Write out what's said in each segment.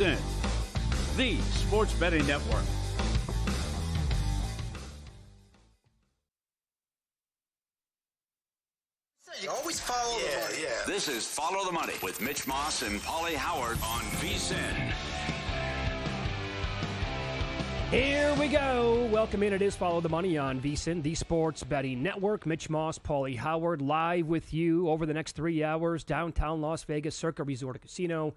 VSiN, the sports betting network. You always follow the money. Yeah. This is Follow the Money with Mitch Moss and Paulie Howard on VSiN. Here we go. Welcome in. It is Follow the Money on VSiN, the sports betting network. Mitch Moss, Paulie Howard, live with you over the next 3 hours. Downtown Las Vegas, Circa Resort and Casino.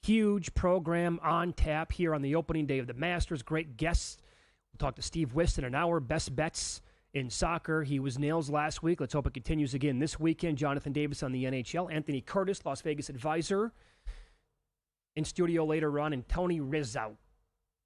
Huge program on tap here on the opening day of the Masters. Great guests. We'll talk to Steve Wist in an hour. Best bets in soccer. He was nails last week. Let's hope it continues again this weekend. Jonathan Davis on the NHL. Anthony Curtis, Las Vegas advisor. In studio later on. And Tony Rizzo.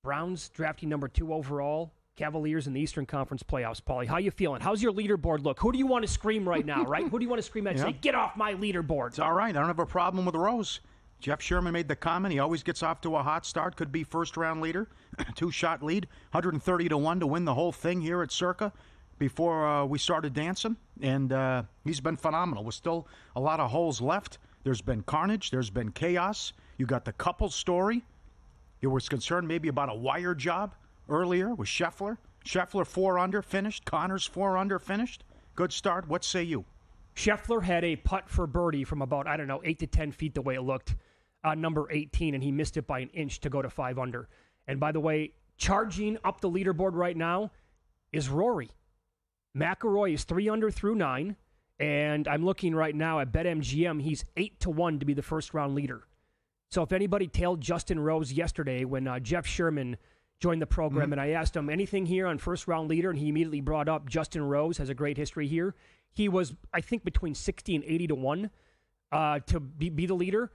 Browns drafting number 2 overall. Cavaliers in the Eastern Conference playoffs. Paulie, how you feeling? How's your leaderboard look? Who do you want to scream right now, right? Who do you want to scream at and say, get off my leaderboard? It's all right. I don't have a problem with Rose. Jeff Sherman made the comment. He always gets off to a hot start. Could be first-round leader. 2-shot lead. 130-1 to win the whole thing here at Circa before we started dancing. And he's been phenomenal. With still a lot of holes left. There's been carnage. There's been chaos. You got the couple story. You was concerned maybe about a wire job earlier with Scheffler. Scheffler 4 under finished. Connors 4 under finished. Good start. What say you? Scheffler had a putt for birdie from about, 8 to 10 feet the way it looked on number 18, and he missed it by an inch to go to 5 under. And by the way, charging up the leaderboard right now is Rory. McIlroy is 3 under through 9, and I'm looking right now at BetMGM. He's 8-1 to be the first-round leader. So if anybody tailed Justin Rose yesterday when Jeff Sherman joined the program, and I asked him anything here on first-round leader, and he immediately brought up Justin Rose has a great history here. He was, I think, between 60 and 80-1 to be the leader.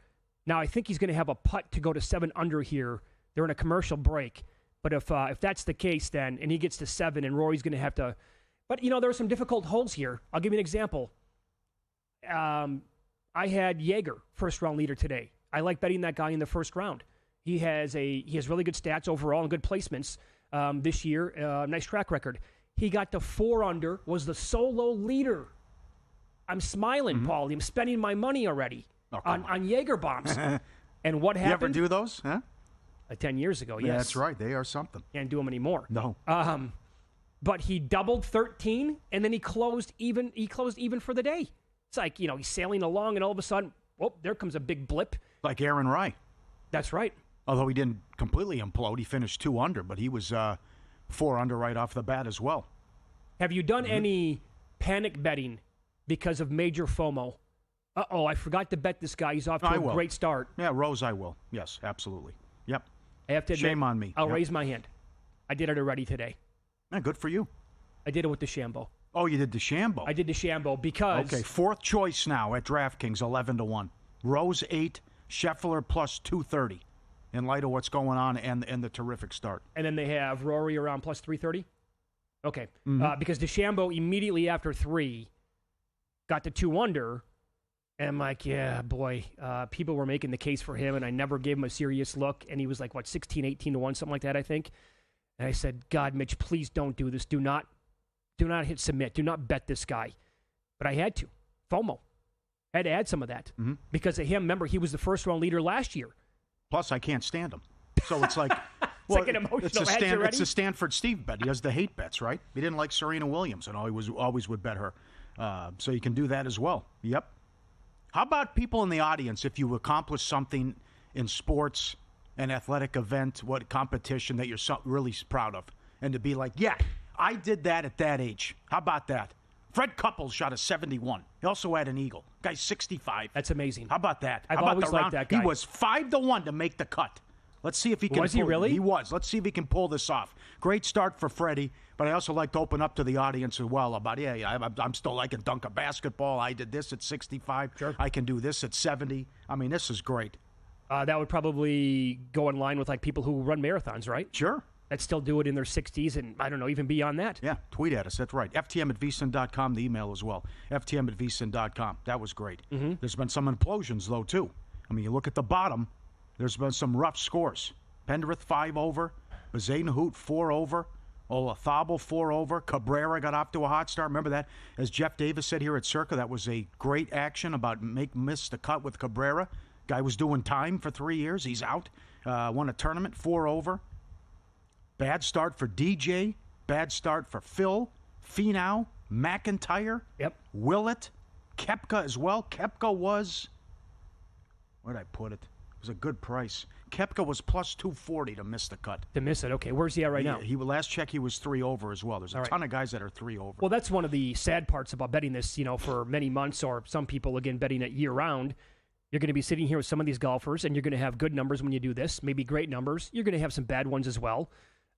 Now, I think he's going to have a putt to go to 7 under here. They're in a commercial break. But if that's the case, then, and he gets to 7, and Rory's going to have to... But, there are some difficult holes here. I'll give you an example. I had Jaeger, first-round leader today. I like betting that guy in the first round. He has really good stats overall and good placements this year. Nice track record. He got to 4 under, was the solo leader. I'm smiling, Paulie. I'm spending my money already on Jaeger bombs. And what happened? You ever do those? Huh? 10 years ago, yes. Yeah, that's right. They are something. Can't do them anymore. No. But he doubled 13, and then he closed even for the day. It's like, he's sailing along, and all of a sudden, there comes a big blip. Like Aaron Rai. That's right. Although he didn't completely implode. He finished 2 under, but he was 4 under right off the bat as well. Have you done any panic betting because of major FOMO? I forgot to bet this guy. He's off to a great start. Yeah, Rose, I will. Yes, absolutely. Yep. I have to admit, shame on me. I'll raise my hand. I did it already today. Yeah, good for you. I did it with DeChambeau. Oh, you did DeChambeau. I did DeChambeau because... Okay, 4th choice now at DraftKings, 11-1. Rose 8, Scheffler plus 230. In light of what's going on and the terrific start. And then they have Rory around plus 330? Okay. Because DeChambeau immediately after 3 got to 2 under. And I'm like, yeah, boy. People were making the case for him, and I never gave him a serious look. And he was like, 16, 18-1, something like that, I think. And I said, God, Mitch, please don't do this. Do not hit submit. Do not bet this guy. But I had to. FOMO. I had to add some of that. Because of him. Remember, he was the first-round leader last year. Plus, I can't stand him. So it's like... It's like an emotional hedge already. It's a Stanford Steve bet. He has the hate bets, right? He didn't like Serena Williams, and always would bet her. So you can do that as well. Yep. How about people in the audience, if you accomplish something in sports, an athletic event, what competition that you're really proud of, and to be like, yeah, I did that at that age. How about that? Fred Couples shot a 71. He also had an eagle. Guy's 65. That's amazing. How about that? I've How about always the round? liked that guy. He was 5-1 to make the cut. Let's see if he can. Was he really? He was. Let's see if he can pull this off. Great start for Freddie, but I also like to open up to the audience as well about, I'm still liking dunk a basketball. I did this at 65. Sure. I can do this at 70. I mean, this is great. That would probably go in line with like people who run marathons, right? Sure. That still do it in their 60s and, I don't know, even beyond that. Yeah, tweet at us. That's right. FTM@VSiN.com, the email as well. FTM@VSiN.com. That was great. There's been some implosions, though, too. I mean, you look at the bottom, there's been some rough scores. Pendrith 5 over, Bezuidenhout 4 over, Olazabal 4 over, Cabrera got off to a hot start. Remember that? As Jeff Davis said here at Circa, that was a great action about miss the cut with Cabrera. Guy was doing time for 3 years. He's out. Won a tournament, 4 over. Bad start for DJ. Bad start for Phil, Finau, McIntyre, Willett, Koepka as well. Koepka was, where'd I put it? It was a good price. Koepka was plus 240 to miss the cut. To miss it, okay. Where's he at right now? Last check, he was 3 over as well. There's a ton of guys that are 3 over. Well, that's one of the sad parts about betting this, for many months, or some people, again, betting it year-round. You're going to be sitting here with some of these golfers, and you're going to have good numbers when you do this, maybe great numbers. You're going to have some bad ones as well.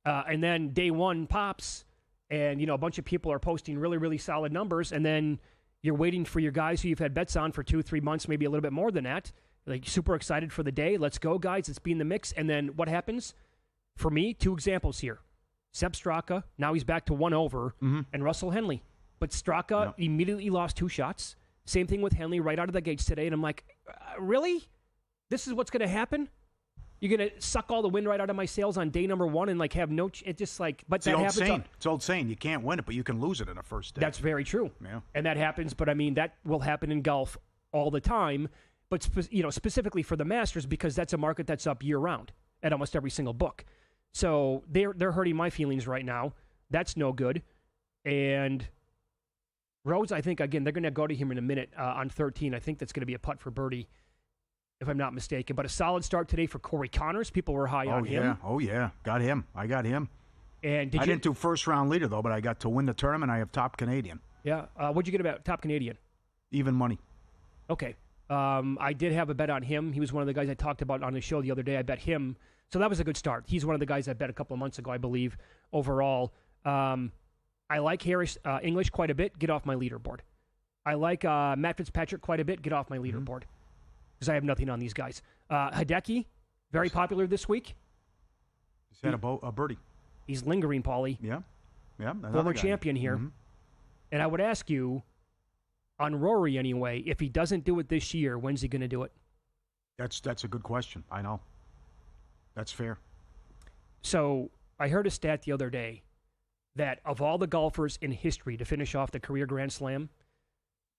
And then day one pops, and, a bunch of people are posting really, really solid numbers, and then you're waiting for your guys who you've had bets on for 2-3 months, maybe a little bit more than that. Like, super excited for the day. Let's go, guys. Let's be in the mix. And then what happens? For me, 2 examples here. Sepp Straka, now he's back to 1 over, and Russell Henley. But Straka immediately lost 2 shots. Same thing with Henley right out of the gates today. And I'm like, really? This is what's going to happen? You're going to suck all the wind right out of my sails on day number 1 and, have no... It just, but it's that happens... It's old saying. You can't win it, but you can lose it in the first day. That's very true. Yeah. And that happens, but, that will happen in golf all the time. But, specifically for the Masters, because that's a market that's up year-round at almost every single book. So they're hurting my feelings right now. That's no good. And Rhodes, I think, again, they're going to go to him in a minute on 13. I think that's going to be a putt for birdie, if I'm not mistaken. But a solid start today for Corey Connors. People were high on him. Oh, yeah. Got him. I got him. And I didn't do first-round leader, though, but I got to win the tournament. I have top Canadian. Yeah. What'd you get about top Canadian? Even money. Okay. I did have a bet on him. He was one of the guys I talked about on the show the other day. I bet him. So that was a good start. He's one of the guys I bet a couple of months ago, I believe, overall. I like Harris English quite a bit. Get off my leaderboard. I like Matt Fitzpatrick quite a bit. Get off my leaderboard. Because I have nothing on these guys. Hideki, very popular this week. He's had a birdie. He's lingering, Paulie. Yeah. Former champion here. And I would ask you, on Rory anyway, if he doesn't do it this year, when's he going to do it? That's a good question. I know. That's fair. So I heard a stat the other day that of all the golfers in history to finish off the career Grand Slam,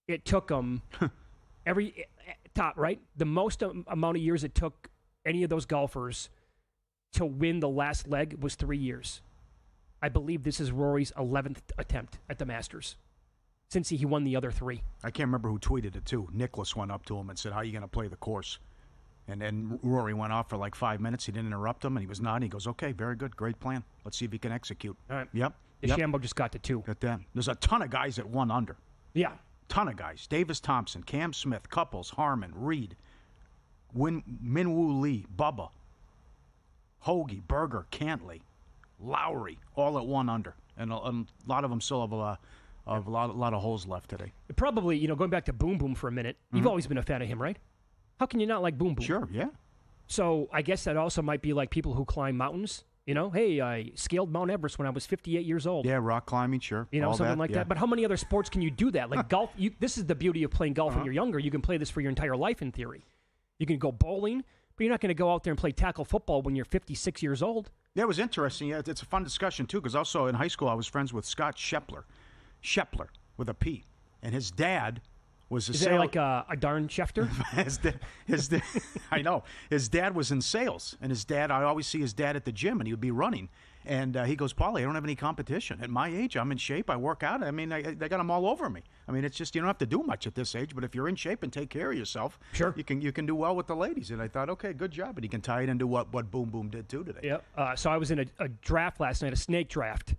it took them the most amount of years it took any of those golfers to win the last leg was 3 years. I believe this is Rory's 11th attempt at the Masters since he won the other 3. I can't remember who tweeted it, too. Nicholas went up to him and said, how are you going to play the course? And then Rory went off for 5 minutes. He didn't interrupt him, and he was nodding. He goes, okay, very good. Great plan. Let's see if he can execute. All right. Yep. DeChambeau just got to 2. Got that. There's a ton of guys at 1 under. Yeah. Ton of guys. Davis Thompson, Cam Smith, Couples, Harmon, Reed, Minwoo Lee, Bubba, Hoagie, Berger, Cantley, Lowry, all at 1 under. And a lot of them still have a lot of holes left today. Probably, going back to Boom Boom for a minute, you've always been a fan of him, right? How can you not like Boom Boom? Sure, yeah. So I guess that also might be like people who climb mountains. Hey, I scaled Mount Everest when I was 58 years old. Yeah, rock climbing, sure. Something like that. But how many other sports can you do that? Like golf, this is the beauty of playing golf when you're younger. You can play this for your entire life in theory. You can go bowling, but you're not going to go out there and play tackle football when you're 56 years old. Yeah, it was interesting. Yeah, it's a fun discussion, too, because also in high school I was friends with Scott Scheffler with a P, and his dad was Is that like a darn Schefter? I know. His dad was in sales, and I always see his dad at the gym, and he would be running. And he goes, Paulie, I don't have any competition. At my age, I'm in shape. I work out. I mean, they got them all over me. I mean, it's just you don't have to do much at this age, but if you're in shape and take care of yourself, sure, you can do well with the ladies. And I thought, okay, good job. And he can tie it into what Boom Boom did, too, today. Yep. So I was in a draft last night, a snake draft.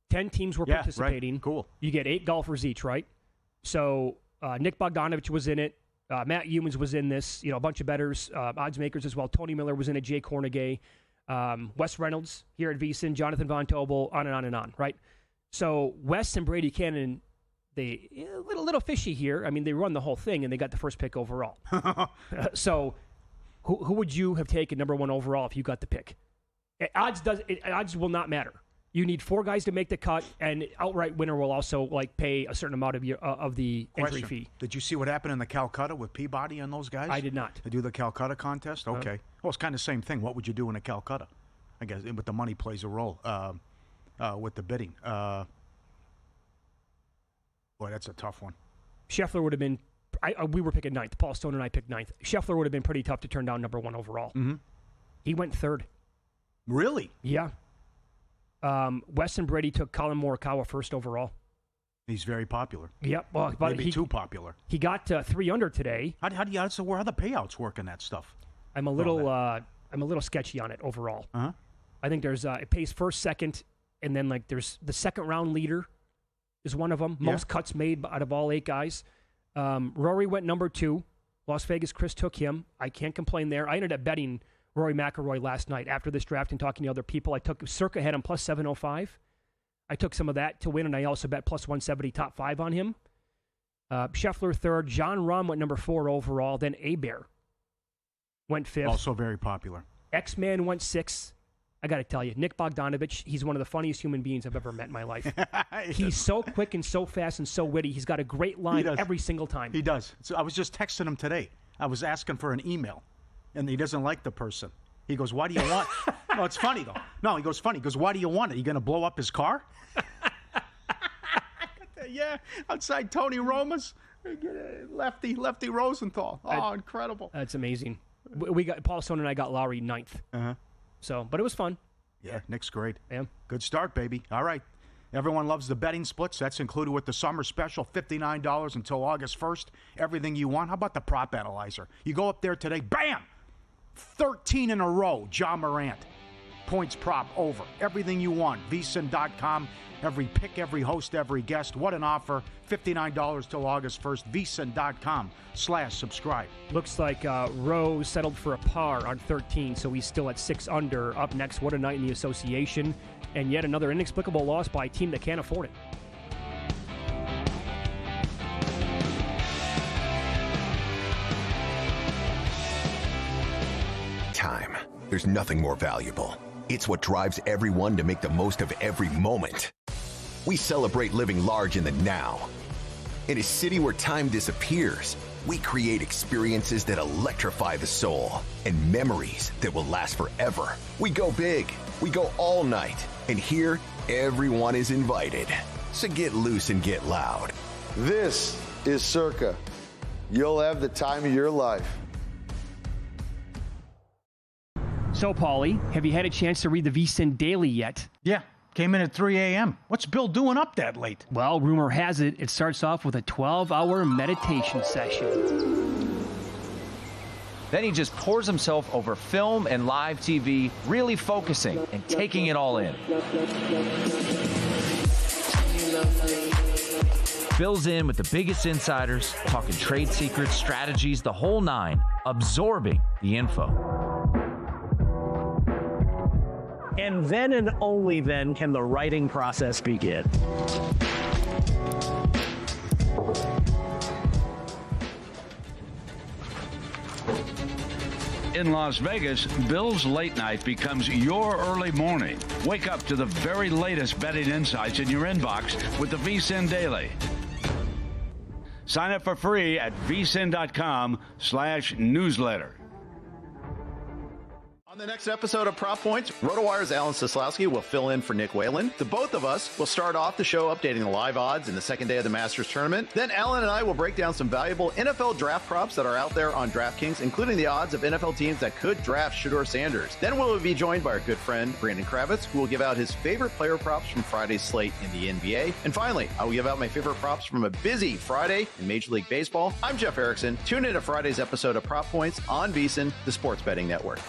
10 teams were participating. Right. Cool. You get 8 golfers each, right? So Nick Bogdanovich was in it. Matt Humans was in this. A bunch of bettors, odds makers as well. Tony Miller was in it. Jay Cornegay, Wes Reynolds here at VSiN, Jonathan Von Tobel, on and on and on, right? So Wes and Brady Cannon, they a little fishy here. I mean, they run the whole thing, and they got the first pick overall. So who would you have taken number 1 overall if you got the pick? Odds will not matter. You need 4 guys to make the cut, and outright winner will also pay a certain amount of the entry fee. Did you see what happened in the Calcutta with Peabody and those guys? I did not. They do the Calcutta contest? Okay. Well, it's kind of the same thing. What would you do in a Calcutta? I guess, but the money plays a role with the bidding. Boy, that's a tough one. Scheffler would have been. We were picking 9th. Paul Stone and I picked 9th. Scheffler would have been pretty tough to turn down number 1 overall. Mm-hmm. He went third. Really? Yeah. Weston Brady took Colin Morikawa first overall. He's very popular. Yep. Well, but Maybe too popular. He got 3 under today. How do you, so where are the payouts working that stuff? I'm a little sketchy on it overall. Uh-huh. I think there's it pays first, second, and then like there's the second round leader is one of them. Most cuts made out of all 8 guys. Rory went number 2. Las Vegas Chris took him. I can't complain there. I ended up betting Rory McIlroy last night after this draft and talking to other people. I took Circa had him plus 705. I took some of that to win, and I also bet plus 170 top 5 on him. Scheffler third. John Rahm went number 4 overall. Then Abear went 5th. Also very popular. X-Man went 6th. I got to tell you, Nick Bogdanovich, he's one of the funniest human beings I've ever met in my life. He's so quick and so fast and so witty. He's got a great line every single time. He does. So I was just texting him today. I was asking for an email, and he doesn't like the person. He goes, why do you want... No, it's funny, though. No, he goes, funny. He goes, why do you want it? Are you going to blow up his car? Yeah, outside Tony Roma's. Lefty Rosenthal. Oh, incredible. That's amazing. We got Paul Stone and I got Lowry 9th. Uh-huh. So, but it was fun. Yeah, Nick's great. Yeah. Good start, baby. All right. Everyone loves the betting splits. That's included with the summer special, $59 until August 1st. Everything you want. How about the prop analyzer? You go up there today, bam! 13 in a row, Ja Morant. Points prop over. Everything you want. VSiN.com. Every pick, every host, every guest. What an offer. $59 till August 1st. VSiN.com/subscribe. Looks like Rose settled for a par on 13, so he's still at 6 under. Up next, what a night in the association. And yet another inexplicable loss by a team that can't afford it. Time. There's nothing more valuable. It's what drives everyone to make the most of every moment. We celebrate living large in the now. In a city where time disappears, we create experiences that electrify the soul and memories that will last forever. We go big. We go all night. And here, everyone is invited. So get loose and get loud. This is Circa. You'll have the time of your life. So, Paulie, have you had a chance to read the VSiN Daily yet? Yeah, came in at 3 a.m. What's Bill doing up that late? Well, rumor has it, it starts off with a 12-hour meditation session. Then he just pours himself over film and live TV, really focusing and taking it all in. Bill's in with the biggest insiders, talking trade secrets, strategies, the whole nine, absorbing the info. And then and only then can the writing process begin. In Las Vegas, Bill's late night becomes your early morning. Wake up to the very latest betting insights in your inbox with the VSiN Daily. Sign up for free at vsin.com/newsletter. On the next episode of Prop Points, RotoWire's Alan Seslowski will fill in for Nick Whalen. The both of us will start off the show updating the live odds in the second day of the Masters tournament. Then Alan and I will break down some valuable NFL draft props that are out there on DraftKings, including the odds of NFL teams that could draft Shedeur Sanders. Then we'll be joined by our good friend Brandon Kravitz, who will give out his favorite player props from Friday's slate in the NBA. And finally, I will give out my favorite props from a busy Friday in Major League Baseball. I'm Jeff Erickson. Tune in to Friday's episode of Prop Points on VSiN, the sports betting network.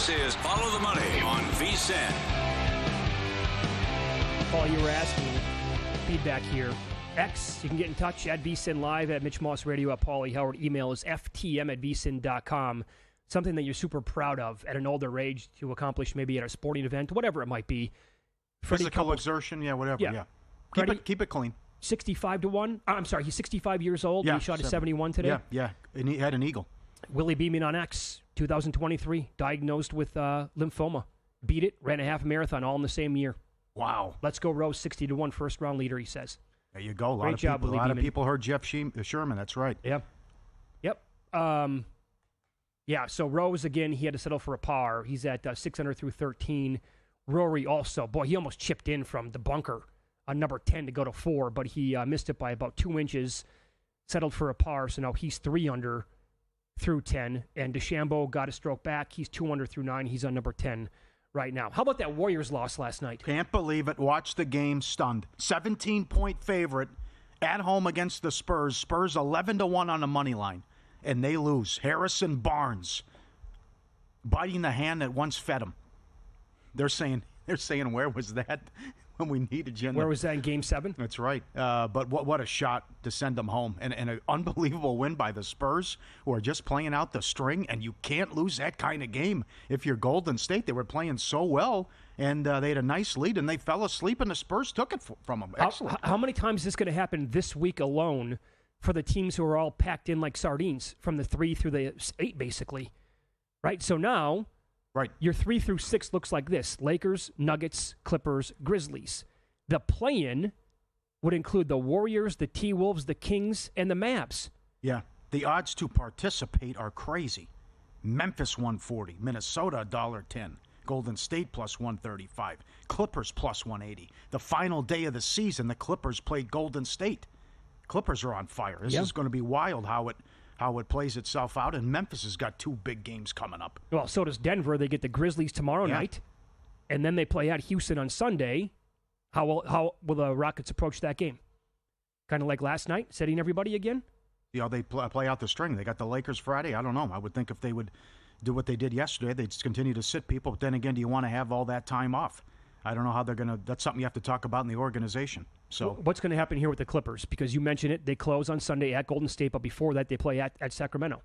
This is Follow the Money on VSiN. Paul, you were asking feedback here. X, you can get in touch at VSiN Live, at Mitch Moss Radio, at Paulie Howard. Email is ftm@vsin.com. Something that you're super proud of at an older age to accomplish, maybe at a sporting event, whatever it might be. Physical exertion, whatever, yeah. Keep it clean. 65-1. I'm sorry, he's 65 years old. Yeah, he shot a 71 today. Yeah, and he had an eagle. Willie Beeman on X, 2023, diagnosed with lymphoma. Beat it, ran a half marathon all in the same year. Wow. Let's go Rose, 60-1 first-round leader, he says. There you go. Great job, a lot of people heard Jeff Sherman. That's right. Yep. Yeah, so Rose, again, he had to settle for a par. He's at 6 under through 13. Rory also. Boy, he almost chipped in from the bunker on number 10 to go to 4, but he missed it by about 2 inches, settled for a par, so now he's 3 under through 10. And DeChambeau got a stroke back. He's 2 under through 9. He's on number 10 right now. How about that Warriors loss last night? Can't believe it. Watched the game, stunned. 17-point favorite at home against the Spurs. Spurs 11-1 on the money line, and they lose. Harrison Barnes biting the hand that once fed him. They're saying, where was that when we needed you? Where was that in Game 7? That's right. But what a shot to send them home. And an unbelievable win by the Spurs, who are just playing out the string, and you can't lose that kind of game. If you're Golden State, they were playing so well, and they had a nice lead, and they fell asleep, and the Spurs took it from them. Excellent. How many times is this going to happen this week alone for the teams who are all packed in like sardines from the 3 through the 8, basically? Right? So now... Right. Your 3 through 6 looks like this: Lakers, Nuggets, Clippers, Grizzlies. The play-in would include the Warriors, the T-Wolves, the Kings, and the Mavs. Yeah. The odds to participate are crazy. Memphis 140, Minnesota $1.10, Golden State plus 135, Clippers plus 180. The final day of the season, the Clippers played Golden State. Clippers are on fire. This is going to be wild how it plays itself out, and Memphis has got 2 big games coming up. Well, so does Denver. They get the Grizzlies tomorrow night, and then they play at Houston on Sunday. How will the Rockets approach that game? Kind of like last night, setting everybody again? They play out the string. They got the Lakers Friday. I don't know. I would think if they would do what they did yesterday, they'd just continue to sit people. But then again, do you want to have all that time off? I don't know how they're going to – that's something you have to talk about in the organization. So what's going to happen here with the Clippers? Because you mentioned it, they close on Sunday at Golden State, but before that they play at Sacramento.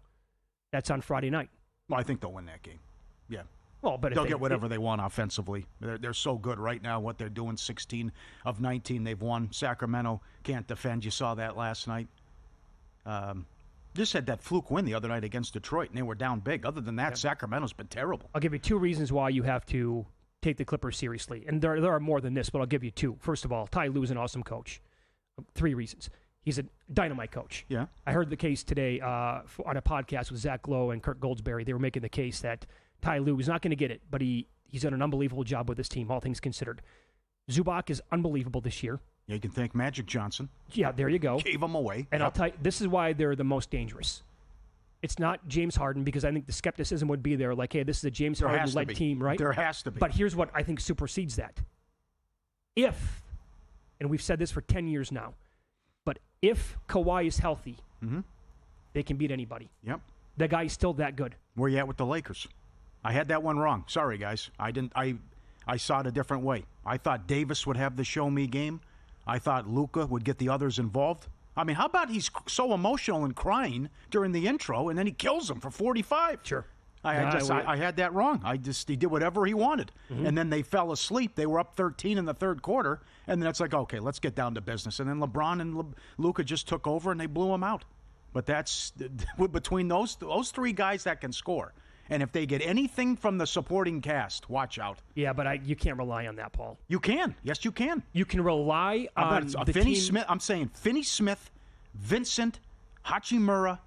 That's on Friday night. Well, I think they'll win that game. Yeah. Well, but they'll get whatever they want offensively. They're so good right now, what they're doing. 16 of 19 they've won. Sacramento can't defend. You saw that last night. Just had that fluke win the other night against Detroit, and they were down big. Other than that, Sacramento's been terrible. I'll give you 2 reasons why you have to take the Clippers seriously. And there are more than this, but I'll give you 2. First of all, Ty Lue's an awesome coach. 3 reasons. He's a dynamite coach. Yeah. I heard the case today on a podcast with Zach Lowe and Kirk Goldsberry. They were making the case that Ty Lue is not going to get it, but he's done an unbelievable job with this team, all things considered. Zubac is unbelievable this year. Yeah, you can thank Magic Johnson. Yeah, there you go. Gave him away. And I'll tell you, this is why they're the most dangerous. It's not James Harden, because I think the skepticism would be there, like, hey, this is a James Harden-led team, right? There has to be. But here's what I think supersedes that. If, and we've said this for 10 years now, but if Kawhi is healthy, they can beat anybody. Yep. The guy's still that good. Where you at with the Lakers? I had that one wrong. Sorry, guys. I saw it a different way. I thought Davis would have the show-me game. I thought Luka would get the others involved. I mean, how about he's so emotional and crying during the intro, and then he kills him for 45? Sure. I had that wrong. He did whatever he wanted. And then they fell asleep. They were up 13 in the third quarter, and then it's like, okay, let's get down to business. And then LeBron and Luka just took over, and they blew him out. But that's between those 3 guys that can score. And if they get anything from the supporting cast, watch out. Yeah, but you can't rely on that, Paul. You can. Yes, you can. You can rely on the Finney team. Smith. I'm saying Finney Smith, Vincent, Hachimura.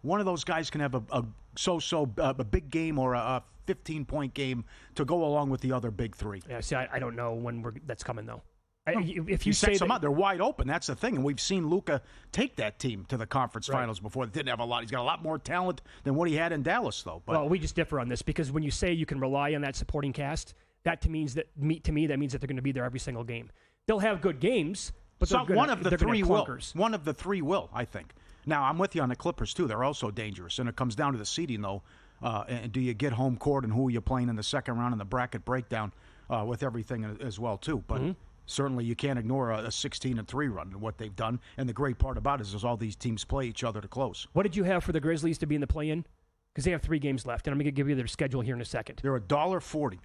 One of those guys can have a big game or a 15-point game to go along with the other big 3. Yeah, see, I don't know when that's coming, though. If you say set them up, they're wide open. That's the thing. And we've seen Luka take that team to the conference finals before. They didn't have a lot. He's got a lot more talent than what he had in Dallas, though. But, well, we just differ on this, because when you say you can rely on that supporting cast, that means that they're going to be there every single game. They'll have good games, but one of the 3 will. One of the 3 will, I think. Now, I'm with you on the Clippers, too. They're also dangerous, and it comes down to the seeding, though. And do you get home court, and who are you playing in the second round in the bracket breakdown with everything as well, too. But certainly you can't ignore a 16-3 run and what they've done. And the great part about it is all these teams play each other to close. What did you have for the Grizzlies to be in the play-in? Because they have 3 games left, and I'm going to give you their schedule here in a second. They're $1.40.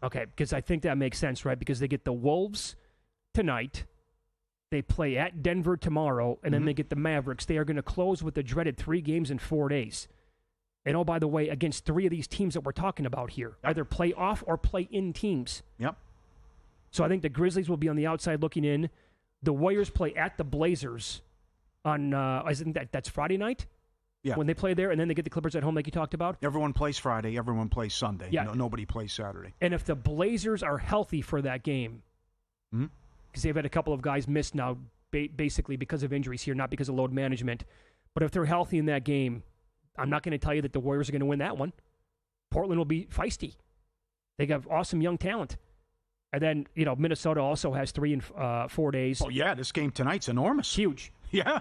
Okay, because I think that makes sense, right? Because they get the Wolves tonight. They play at Denver tomorrow, and then they get the Mavericks. They are going to close with the dreaded 3 games in 4 days. And, oh, by the way, against 3 of these teams that we're talking about here, either play-off or play-in teams. Yep. So I think the Grizzlies will be on the outside looking in. The Warriors play at the Blazers on, isn't that's Friday night? Yeah. When they play there, and then they get the Clippers at home like you talked about? Everyone plays Friday. Everyone plays Sunday. Yeah. Nobody plays Saturday. And if the Blazers are healthy for that game, because they've had a couple of guys miss now basically because of injuries here, not because of load management, but if they're healthy in that game, I'm not going to tell you that the Warriors are going to win that one. Portland will be feisty. They have awesome young talent. And then, Minnesota also has 3 in 4 days. Oh, yeah, this game tonight's enormous. Huge. Yeah.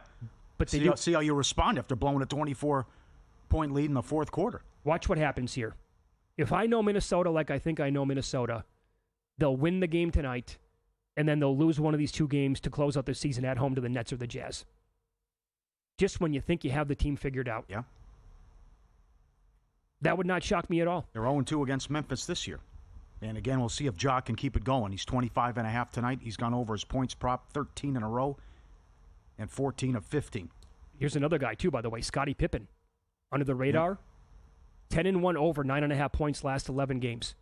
But see how you respond after blowing a 24-point lead in the fourth quarter. Watch what happens here. If I know Minnesota like I think I know Minnesota, they'll win the game tonight, and then they'll lose one of these 2 games to close out the season at home to the Nets or the Jazz. Just when you think you have the team figured out. Yeah. That would not shock me at all. They're 0-2 against Memphis this year. And again, we'll see if Ja can keep it going. He's 25.5 tonight. He's gone over his points prop 13 in a row and 14 of 15. Here's another guy, too, by the way, Scottie Pippen. Under the radar, 10-1 over, 9.5 points last 11 games.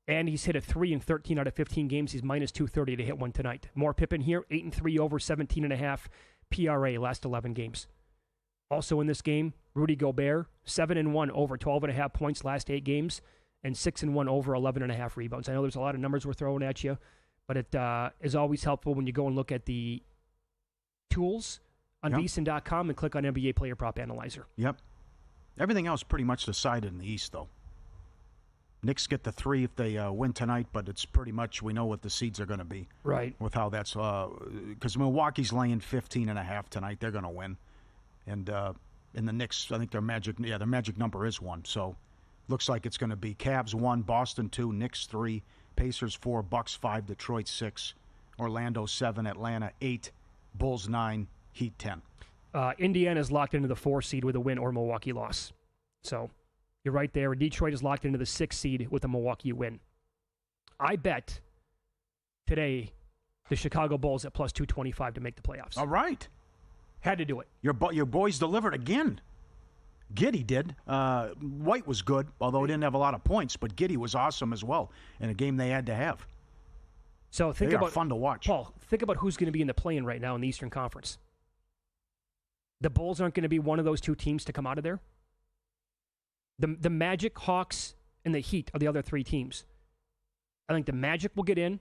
And he's hit a 3 in 13 out of 15 games. He's minus 230 to hit one tonight. More Pippen here, 8-3 over, 17.5 PRA last 11 games. Also in this game, Rudy Gobert, 7-1 over, 12.5 points last 8 games, and 6-1 over, 11.5 rebounds. I know there's a lot of numbers we're throwing at you, but it is always helpful when you go and look at the tools on VSiN.com and click on NBA Player Prop Analyzer. Yep. Everything else pretty much decided in the East, though. Knicks get the 3 if they win tonight, but it's pretty much we know what the seeds are going to be. Right. With how that's because Milwaukee's laying 15.5 tonight. They're going to win. And in the Knicks, I think their magic number is 1. So looks like it's going to be Cavs 1, Boston 2, Knicks 3, Pacers 4, Bucks 5, Detroit 6, Orlando 7, Atlanta 8, Bulls 9, Heat 10. Indiana's locked into the 4 seed with a win or Milwaukee loss. So you're right there. Detroit is locked into the 6 seed with a Milwaukee win. I bet today the Chicago Bulls at plus 225 to make the playoffs. All right. Had to do it. Your boys delivered again. Giddey did. White was good, although he didn't have a lot of points, but Giddey was awesome as well in a game they had to have. So think they about are fun to watch. Paul, think about who's going to be in the play-in right now in the Eastern Conference. The Bulls aren't going to be one of those 2 teams to come out of there. The Magic, Hawks, and the Heat are the other 3 teams. I think the Magic will get in.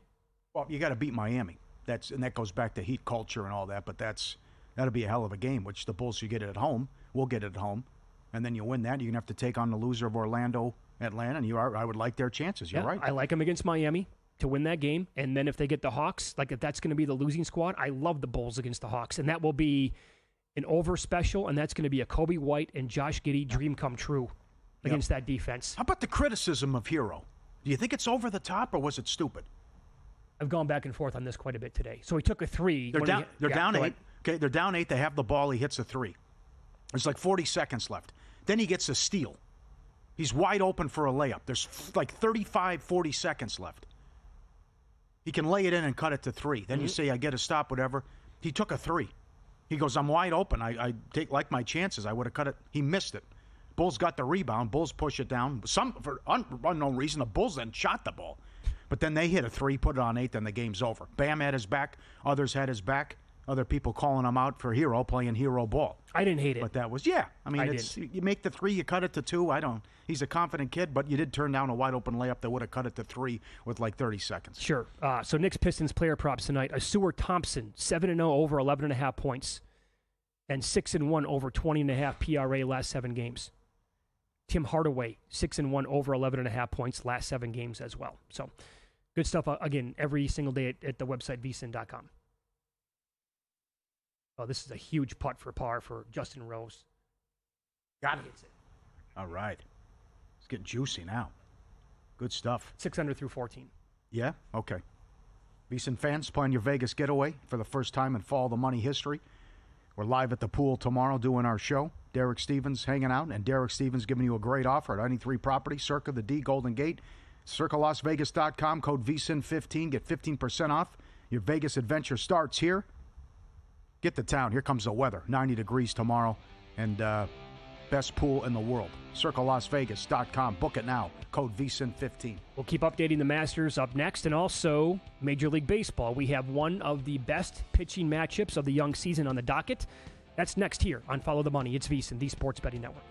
Well, you got to beat Miami. And that goes back to Heat culture and all that, but that'll be a hell of a game, which the Bulls, you get it at home. We'll get it at home. And then you win that, you're going to have to take on the loser of Orlando, Atlanta, and I would like their chances. You're right. I like them against Miami to win that game. And then if they get the Hawks, like if that's going to be the losing squad, I love the Bulls against the Hawks. And that will be an over special, and that's going to be a Kobe White and Josh Giddey dream come true against that defense. How about the criticism of Hero? Do you think it's over the top, or was it stupid? I've gone back and forth on this quite a bit today. So he took a 3. They're down 8. Okay, they're down 8. They have the ball. He hits a 3. There's like 40 seconds left. Then he gets a steal. He's wide open for a layup. There's like 35, 40 seconds left. He can lay it in and cut it to 3. Then you say, I get a stop, whatever. He took a 3. He goes, I'm wide open. I like my chances. I would have cut it. He missed it. Bulls got the rebound. Bulls push it down. For unknown reason, the Bulls then shot the ball. But then they hit a 3, put it on 8, then the game's over. Bam had his back. Others had his back. Other people calling him out for Hero, playing hero ball. I didn't hate it. But that was, you make the 3, you cut it to 2. He's a confident kid, but you did turn down a wide open layup that would have cut it to 3 with like 30 seconds. Sure. So Knicks Pistons player props tonight. Asua Thompson, 7-0 over 11.5 points. And 6-1 over 20.5 PRA last 7 games. Tim Hardaway, 6-1 over 11.5 points last 7 games as well. So good stuff, again, every single day at the website, VSiN.com. Oh, this is a huge putt for par for Justin Rose. Got it. All right. It's getting juicy now. Good stuff. 600 through 14. Yeah? Okay. VSiN fans, playing your Vegas getaway for the first time in Follow the Money history. We're live at the pool tomorrow doing our show. Derek Stevens hanging out, and Derek Stevens giving you a great offer at any 3 properties, Circa, the D, Golden Gate, CircaLasVegas.com, code VSiN15, get 15% off. Your Vegas adventure starts here. Get to town. Here comes the weather. 90 degrees tomorrow, and best pool in the world. CircaLasVegas.com. Book it now. Code VSiN15. We'll keep updating the Masters up next, and also Major League Baseball. We have one of the best pitching matchups of the young season on the docket. That's next here on Follow the Money. It's VSiN, the Sports Betting Network.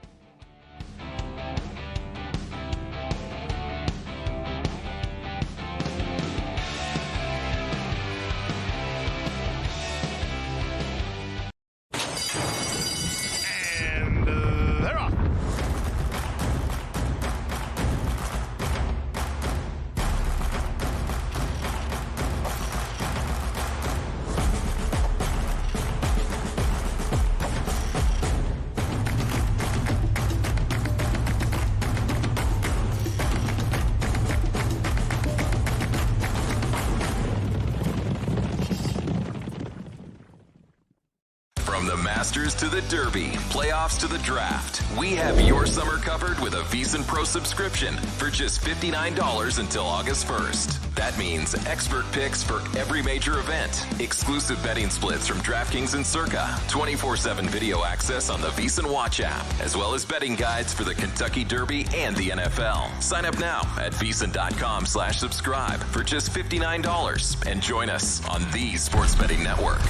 Masters to the Derby, playoffs to the draft. We have your summer covered with a VSiN Pro subscription for just $59 until August 1st. That means expert picks for every major event, exclusive betting splits from DraftKings and Circa, 24/7 video access on the VSiN Watch app, as well as betting guides for the Kentucky Derby and the NFL. Sign up now at VSiN.com/subscribe for just $59 and join us on the Sports Betting Network.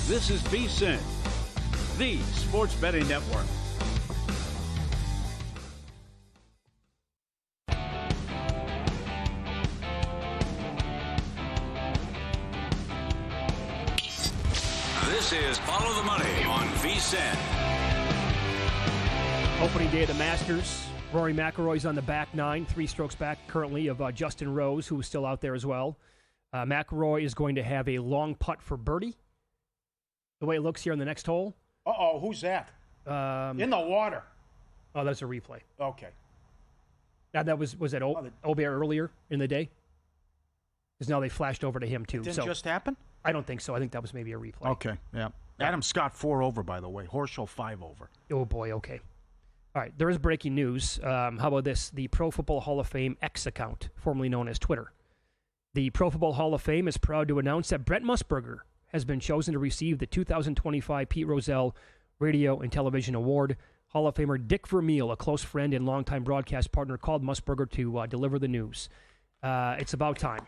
This is VSiN, the Sports Betting Network. This is Follow the Money on VSiN. Opening day of the Masters. Rory McIlroy's on the back nine, 3 strokes back currently of Justin Rose, who is still out there as well. McIlroy is going to have a long putt for birdie. The way it looks here on the next hole. Uh-oh, who's that? In the water. Oh, that's a replay. Okay. Now, that was that Aubert earlier in the day? Because now they flashed over to him, too. It didn't just happen? I don't think so. I think that was maybe a replay. Okay, yeah. Adam Scott 4 over, by the way. Horschel 5 over. Oh, boy, okay. All right, there is breaking news. How about this? The Pro Football Hall of Fame X account, formerly known as Twitter. The Pro Football Hall of Fame is proud to announce that Brent Musburger has been chosen to receive the 2025 Pete Rozelle Radio and Television Award. Hall of Famer Dick Vermeil, a close friend and longtime broadcast partner, called Musburger to deliver the news. It's about time.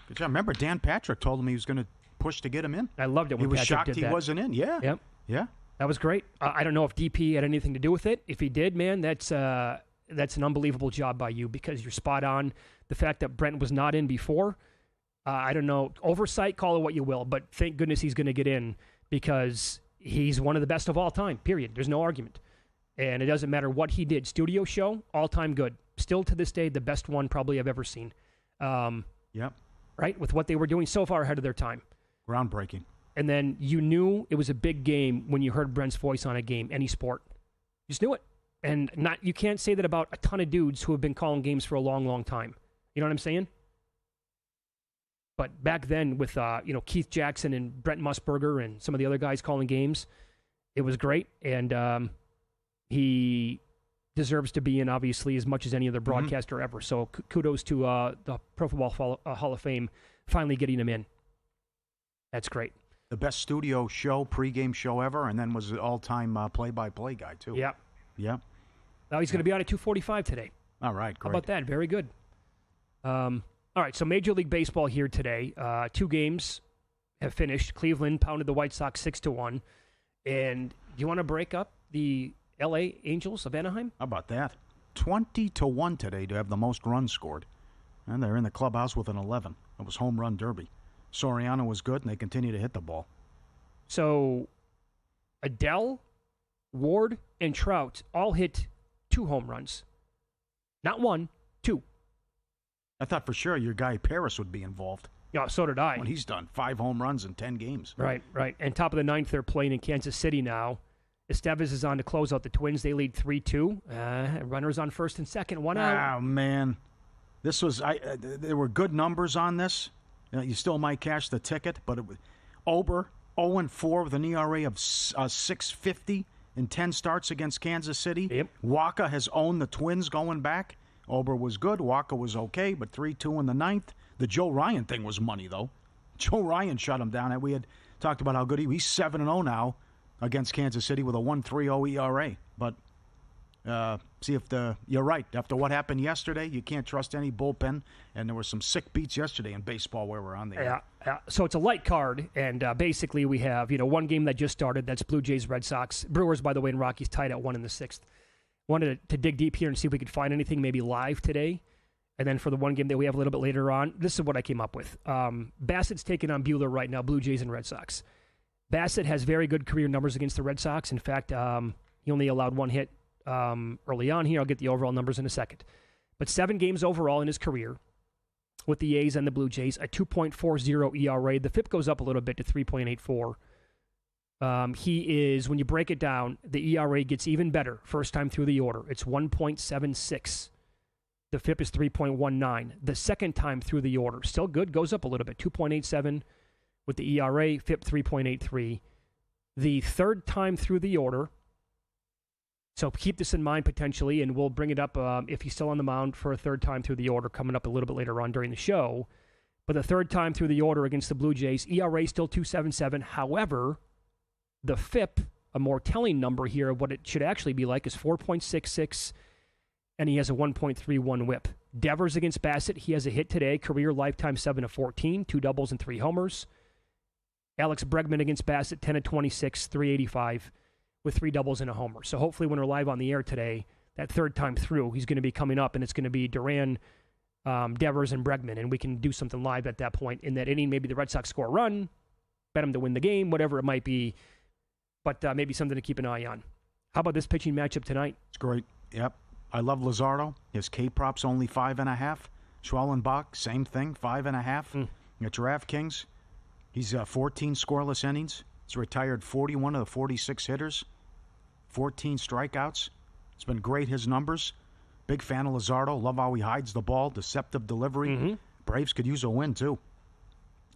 Good job. Remember, Dan Patrick told him he was going to push to get him in. I loved it when Patrick did that. He was shocked he wasn't in. Yeah. Yep. Yeah. That was great. I don't know if DP had anything to do with it. If he did, man, that's an unbelievable job by you because you're spot on. The fact that Brent was not in before, I don't know, oversight, call it what you will, but thank goodness he's going to get in because he's one of the best of all time, period. There's no argument. And it doesn't matter what he did. Studio show, all-time good. Still to this day, the best one probably I've ever seen. Yep. Right? With what they were doing so far ahead of their time. Groundbreaking. And then you knew it was a big game when you heard Brent's voice on a game, any sport. You just knew it. And you can't say that about a ton of dudes who have been calling games for a long, long time. You know what I'm saying? But back then with Keith Jackson and Brent Musburger and some of the other guys calling games, it was great. And he deserves to be in, obviously, as much as any other broadcaster ever. So kudos to the Pro Football Hall of Fame finally getting him in. That's great. The best studio show, pregame show ever, and then was an all-time play-by-play guy, too. Yep. Yep. Now he's going to be on at 2:45 today. All right, great. How about that? Very good. All right, so Major League Baseball here today. 2 games have finished. Cleveland pounded the White Sox 6-1. And do you want to break up the L.A. Angels of Anaheim? How about that? 20-1 today to have the most runs scored. And they're in the clubhouse with an 11. It was home run derby. Soriano was good, and they continue to hit the ball. So Adele, Ward, and Trout all hit 2 home runs. Not 1, 2. I thought for sure your guy Paris would be involved. Yeah, so did I. When he's done 5 home runs in 10 games. Right. And top of the 9th, they're playing in Kansas City now. Estevez is on to close out the Twins. They lead 3-2. Runners on first and second, 1 out. Oh, man. This was there were good numbers on this. You still might cash the ticket, but it was Ober 0-4 with an ERA of 6.50 in 10 starts against Kansas City. Yep. Waka has owned the Twins going back. Ober was good. Waka was okay, but 3-2 in the 9th. The Joe Ryan thing was money, though. Joe Ryan shut him down. And we had talked about how good he's 7-0 now against Kansas City with a 1.30 ERA. But see if you're right. After what happened yesterday, you can't trust any bullpen. And there were some sick beats yesterday in baseball where we're on the air. Yeah. So it's a light card, and basically we have one game that just started. That's Blue Jays, Red Sox. Brewers, by the way, and Rockies tied at 1 in the 6th. Wanted to dig deep here and see if we could find anything maybe live today. And then for the one game that we have a little bit later on, this is what I came up with. Bassett's taking on Buehler right now, Blue Jays and Red Sox. Bassett has very good career numbers against the Red Sox. In fact, he only allowed 1 hit early on here. I'll get the overall numbers in a second. But 7 games overall in his career with the A's and the Blue Jays, a 2.40 ERA. The FIP goes up a little bit to 3.84. He is, when you break it down, the ERA gets even better first time through the order. It's 1.76. The FIP is 3.19. The second time through the order, still good, goes up a little bit, 2.87 with the ERA, FIP 3.83. The third time through the order, so keep this in mind potentially, and we'll bring it up if he's still on the mound for a third time through the order coming up a little bit later on during the show. But the third time through the order against the Blue Jays, ERA still 2.77. However, the FIP, a more telling number here of what it should actually be like, is 4.66, and he has a 1.31 whip. Devers against Bassett, he has a hit today, career lifetime 7-14, 2 doubles and 3 homers. Alex Bregman against Bassett, 10-26, 385 with 3 doubles and a homer. So hopefully when we're live on the air today, that third time through, he's going to be coming up, and it's going to be Duran, Devers, and Bregman, and we can do something live at that point. In that inning, maybe the Red Sox score a run, bet him to win the game, whatever it might be. But maybe something to keep an eye on. How about this pitching matchup tonight? It's great. Yep. I love Luzardo. His K-prop's only 5.5. Schwellenbach, same thing, 5.5. At DraftKings, he's 14 scoreless innings. He's retired 41 of the 46 hitters, 14 strikeouts. It's been great, his numbers. Big fan of Luzardo. Love how he hides the ball, deceptive delivery. Braves could use a win, too.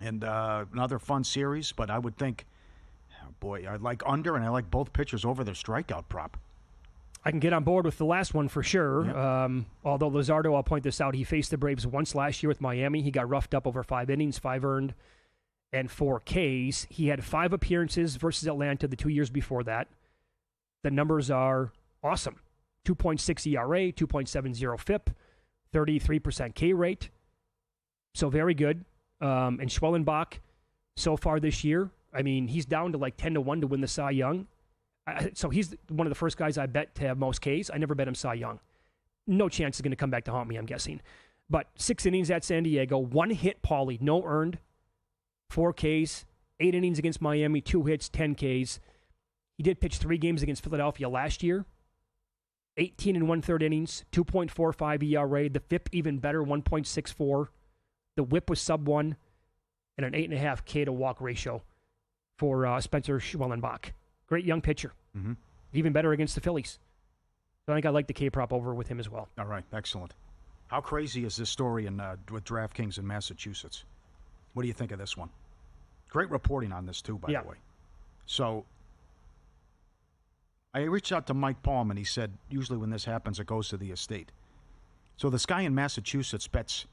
And another fun series, but I would think, boy, I like under, and I like both pitchers over their strikeout prop. I can get on board with the last one for sure. Yep. Although Luzardo, I'll point this out, he faced the Braves once last year with Miami. He got roughed up over 5 innings, 5 earned, and 4 Ks. He had 5 appearances versus Atlanta the 2 years before that. The numbers are awesome. 2.6 ERA, 2.70 FIP, 33% K rate. So very good. And Schwellenbach, so far this year, I mean, he's down to like 10-1 to win the Cy Young. So he's one of the first guys I bet to have most Ks. I never bet him Cy Young. No chance he's going to come back to haunt me, I'm guessing. But 6 innings at San Diego, 1 hit, Paulie, no earned, 4 Ks, 8 innings against Miami, 2 hits, 10 Ks. He did pitch 3 games against Philadelphia last year. 18 and 1/3 innings, 2.45 ERA. The FIP even better, 1.64. The whip was sub 1, and an 8.5 K to walk ratio for Spencer Schwellenbach. Great young pitcher. Even better against the Phillies. So I think I like the K prop over with him as well. All right, excellent. How crazy is this story with DraftKings in Massachusetts? What do you think of this one? Great reporting on this, too, by the way. So I reached out to Mike Palm, and he said, usually when this happens, it goes to the estate. So this guy in Massachusetts bets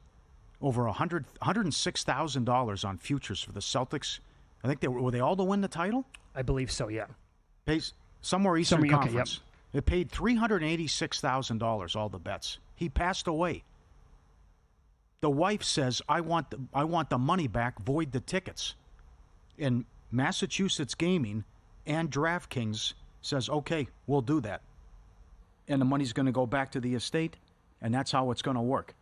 over $106,000 on futures for the Celtics. I think were they all to win the title? I believe so, yeah. Pays somewhere Eastern Conference. Okay, yep. It paid $386,000, all the bets. He passed away. The wife says, I want the money back, void the tickets. And Massachusetts Gaming and DraftKings says, okay, we'll do that. And the money's going to go back to the estate, and that's how it's going to work.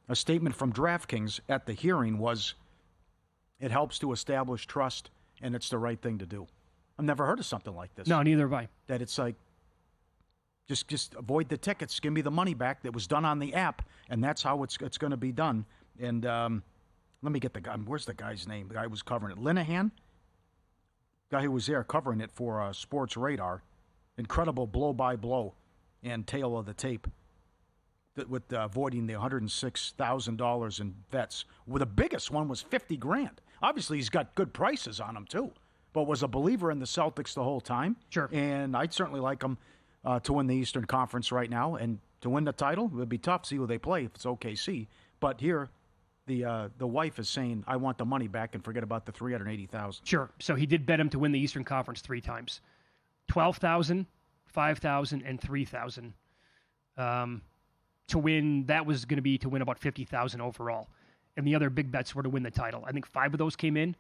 A statement from DraftKings at the hearing was, it helps to establish trust, and it's the right thing to do. I've never heard of something like this. No, neither have I. That it's like, just avoid the tickets, give me the money back that was done on the app, and that's how it's going to be done. And let me get the guy. Where's the guy's name? The guy who was covering it. Linehan? Guy who was there covering it for Sports Radar. Incredible blow-by-blow and tail of the tape with avoiding the $106,000 in bets. Well, the biggest one was $50,000. Obviously, he's got good prices on them, too. But was a believer in the Celtics the whole time. Sure. And I'd certainly like them to win the Eastern Conference right now. And to win the title, it would be tough to see who they play if it's OKC. But here, the wife is saying, I want the money back and forget about the $380,000. Sure. So he did bet him to win the Eastern Conference 3 times. 12,000, 5,000, and 3,000. To win, that was going to be to win about 50,000 overall. And the other big bets were to win the title. I think 5 of those came in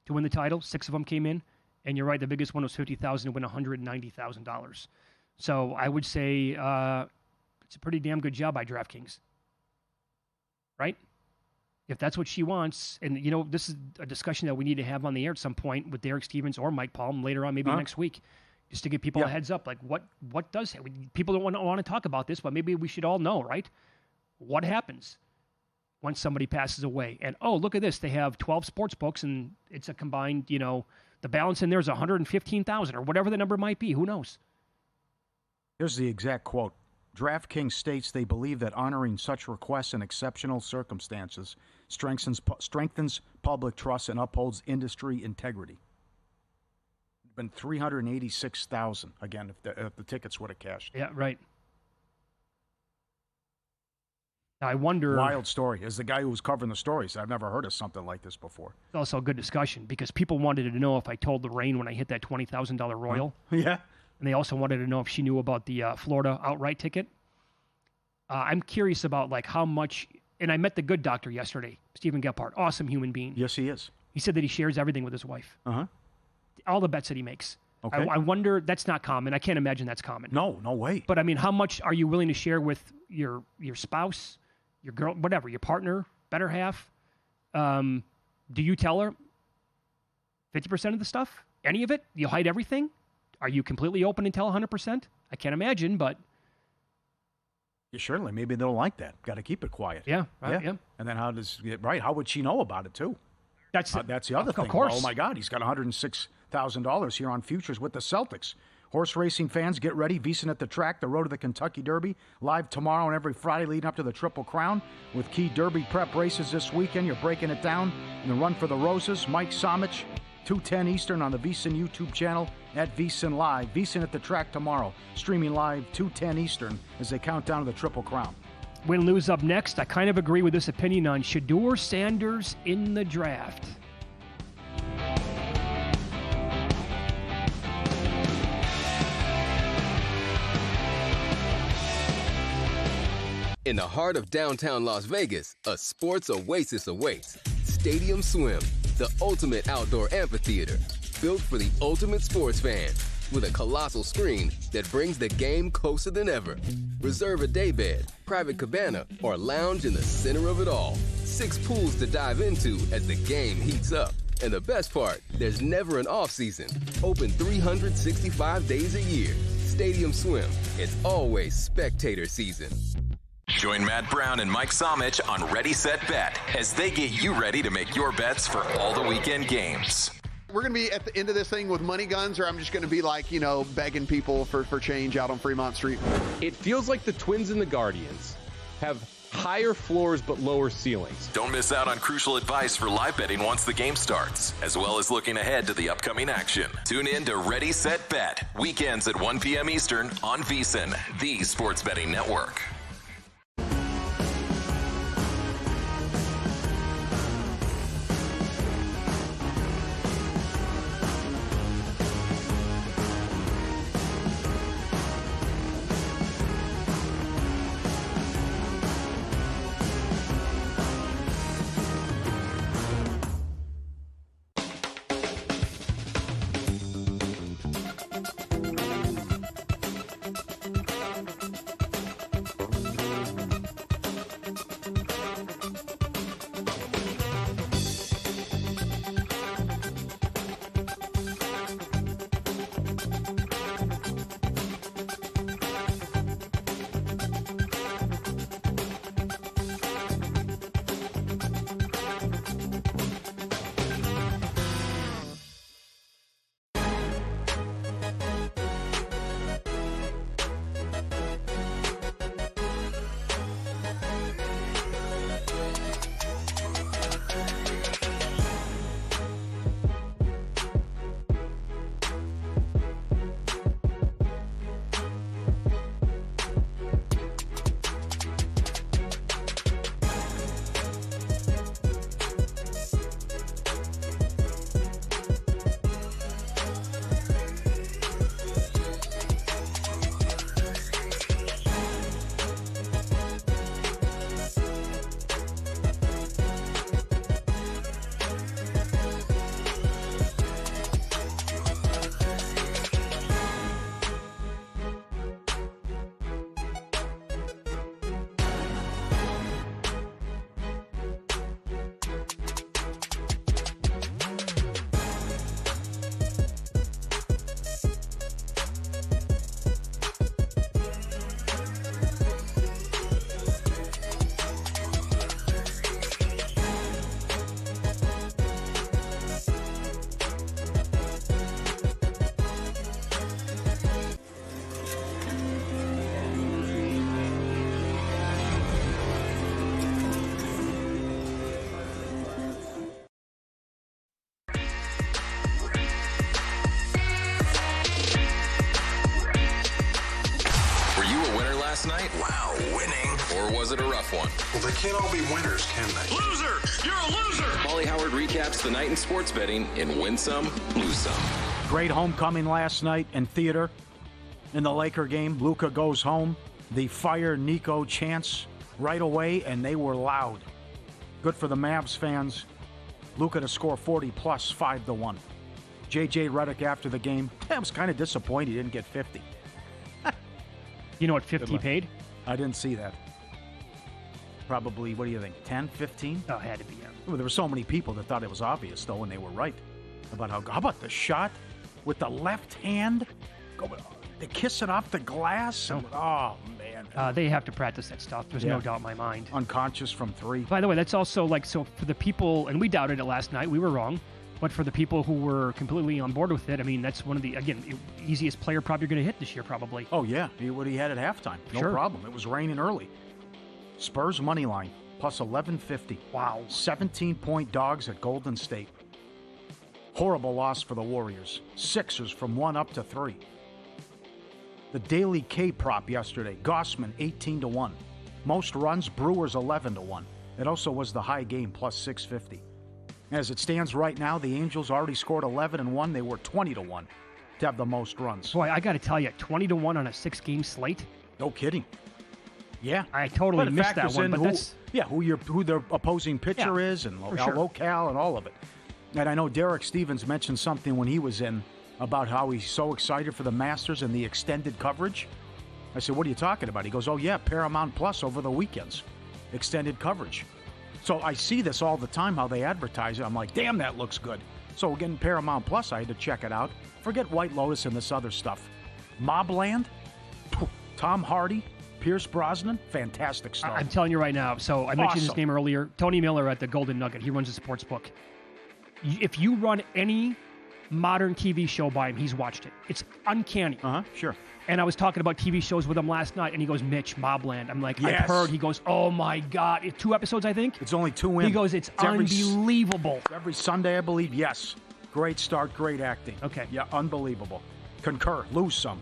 to win the title. 6 of them came in. And you're right, the biggest one was 50,000 to win $190,000. So I would say it's a pretty damn good job by DraftKings. Right? If that's what she wants, and this is a discussion that we need to have on the air at some point with Derek Stevens or Mike Palm later on, maybe next week, just to give people a heads up. Like, what does people don't want to talk about this, but maybe we should all know, right? What happens when somebody passes away? And look at this, they have 12 sports books, and it's a combined, the balance in there is 115,000 or whatever the number might be. Who knows? Here's the exact quote. DraftKings states they believe that honoring such requests in exceptional circumstances strengthens public trust and upholds industry integrity. It's been $386,000 again if the tickets would have cashed. Yeah, right. Now, I wonder. Wild story. As the guy who was covering the stories, I've never heard of something like this before. It's also a good discussion because people wanted to know if I told Lorraine when I hit that $20,000 Royal. Yeah. And they also wanted to know if she knew about the Florida outright ticket. I'm curious about how much, and I met the good doctor yesterday, Stephen Gephardt, awesome human being. Yes, he is. He said that he shares everything with his wife. Uh-huh. All the bets that he makes. Okay. I wonder, that's not common. I can't imagine that's common. No way. But I mean, how much are you willing to share with your spouse, your girl, whatever, your partner, better half? Do you tell her 50% of the stuff? Any of it? You hide everything? Are you completely open and tell 100%? I can't imagine, but... Yeah, surely. Maybe they'll like that. Got to keep it quiet. Yeah, right, yeah. And then how would she know about it, too? That's the other thing. Of course. Oh, my God, he's got $106,000 here on futures with the Celtics. Horse racing fans, get ready. VSiN at the track, the road to the Kentucky Derby, live tomorrow and every Friday leading up to the Triple Crown. With key Derby prep races this weekend, you're breaking it down in the Run for the Roses. Mike Somich, 2:10 Eastern on the VSiN YouTube channel at VSiN Live. VSiN at the track tomorrow, streaming live 2:10 Eastern as they count down to the Triple Crown. Win-lose up next. I kind of agree with this opinion on Shedeur Sanders in the draft. In the heart of downtown Las Vegas, a sports oasis awaits. Stadium Swim, the ultimate outdoor amphitheater, built for the ultimate sports fan, with a colossal screen that brings the game closer than ever. Reserve a daybed, private cabana, or lounge in the center of it all. 6 pools to dive into as the game heats up. And the best part, there's never an off-season. Open 365 days a year. Stadium Swim, it's always spectator season. Join Matt Brown and Mike Somich on Ready, Set, Bet as they get you ready to make your bets for all the weekend games. We're going to be at the end of this thing with money guns, or I'm just going to be like, begging people for change out on Fremont Street. It feels like the Twins and the Guardians have higher floors but lower ceilings. Don't miss out on crucial advice for live betting once the game starts, as well as looking ahead to the upcoming action. Tune in to Ready, Set, Bet, weekends at 1 p.m. Eastern on VSiN, the sports betting network. Night? Wow, winning. Or was it a rough one? Well, they can't all be winners, can they? Loser! You're a loser! Paulie Howard recaps the night in sports betting in Win Some, Lose Some. Great homecoming last night in theater in the Laker game. Luka goes home. The fire Nico chants right away, and they were loud. Good for the Mavs fans. Luka to score 40 plus 5-1. J.J. Redick after the game. I was kind of disappointed he didn't get 50. You know what 50 paid? I didn't see that. Probably, what do you think, 10, 15? Oh, it had to be, yeah. Well, there were so many people that thought it was obvious, though, and they were right. about how about the shot with the left hand? They kiss it off the glass. Oh, man. They have to practice that stuff. There's no doubt in my mind. Unconscious from 3. By the way, that's also so for the people, and we doubted it last night. We were wrong. But for the people who were completely on board with it, I mean, that's one of the, easiest player prop you're going to hit this year, probably. Oh, yeah. What he had at halftime. No problem. It was raining early. Spurs money line, plus 1150. Wow. 17-point dogs at Golden State. Horrible loss for the Warriors. Sixers from 1 up to 3. The Daily K prop yesterday, Gossman 18-1. Most runs, Brewers 11-1. It also was the high game, plus 650. As it stands right now, the Angels already scored 11-1. They were 20-1 to have the most runs. Boy, I got to tell you, 20-1 on a 6-game slate? No kidding. Yeah. I totally missed that one, but that's... Yeah, who their opposing pitcher is and locale and all of it. And I know Derek Stevens mentioned something when he was in about how he's so excited for the Masters and the extended coverage. I said, what are you talking about? He goes, oh, yeah, Paramount Plus over the weekends. Extended coverage. So I see this all the time, how they advertise it. I'm like, damn, that looks good. So again, Paramount Plus, I had to check it out. Forget White Lotus and this other stuff. Mobland, Tom Hardy, Pierce Brosnan, fantastic stuff. I'm telling you right now. So I mentioned his name earlier. Tony Miller at the Golden Nugget. He runs a sports book. If you run any modern TV show by him, he's watched it. It's uncanny. Sure. And I was talking about TV shows with him last night, and he goes, Mitch, Mobland. I'm like, yes. I've heard. He goes, oh, my God. 2 episodes, I think? It's only 2 in. He goes, it's unbelievable. Every Sunday, I believe, yes. Great start, great acting. Okay. Yeah, unbelievable. Concur. Lose some.